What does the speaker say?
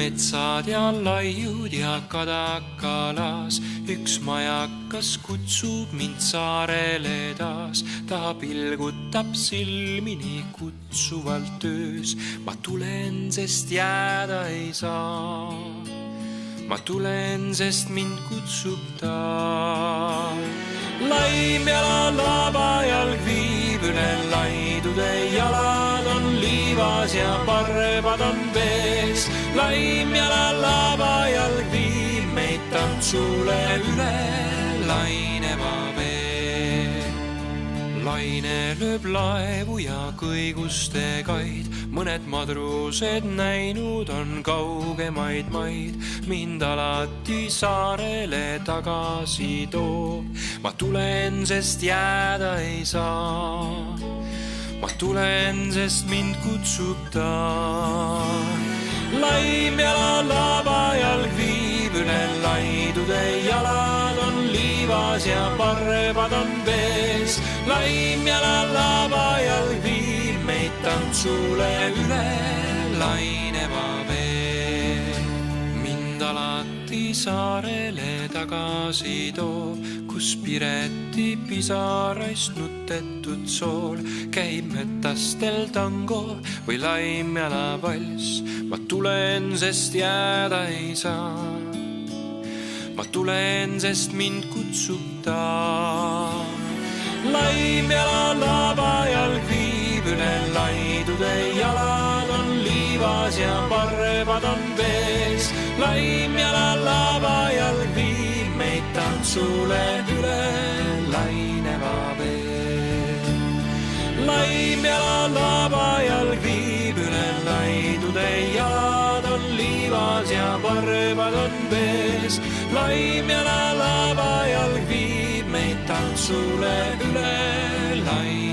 metsad ja laiud ja kadakalas, üks majakas kutsub mind saarele taas. Ta pilgutab silmi nii kutsuvalt öös, ma tulen, sest jääda ei saa. Ma tulen, sest mind kutsub ta. Laim jala labajalg viib üle laidude, jalad on liivas ja parvad on vees. Laim jala labajalg viib meid tantsule üle laineva vee. Laine lööb laevu ja kõiguste kaid, mõned madrused näinud on kaugemaid maid. Mind alati saarele tagasi toob, ma tulen, sest jääda ei saa. Ma tulen, sest mind kutsub ta. Laim jala labajalg viib üle laidude, jalad on liivas ja parvad on vees. Laim jala labajalg viib meid tantsule üle laineva vee. Mind alati saarele tagasi toob, kus Pireti pisaraist nutetud sool käib metastel tango või laimjala valss. Ma tulen, sest jääda ei saa. Ma tulen, sest mind kutsub ta. Laim jala labajalg viib üle laidude, jalad on liivas ja parvad on vees. Laim jala labajalg viib meid tantsule üle laineva vee. Laim jala labajalg viib üle laidude, jalad on liivas ja parvad on vees. Laim jala labajalg viib meid tantsule üle laineva vee.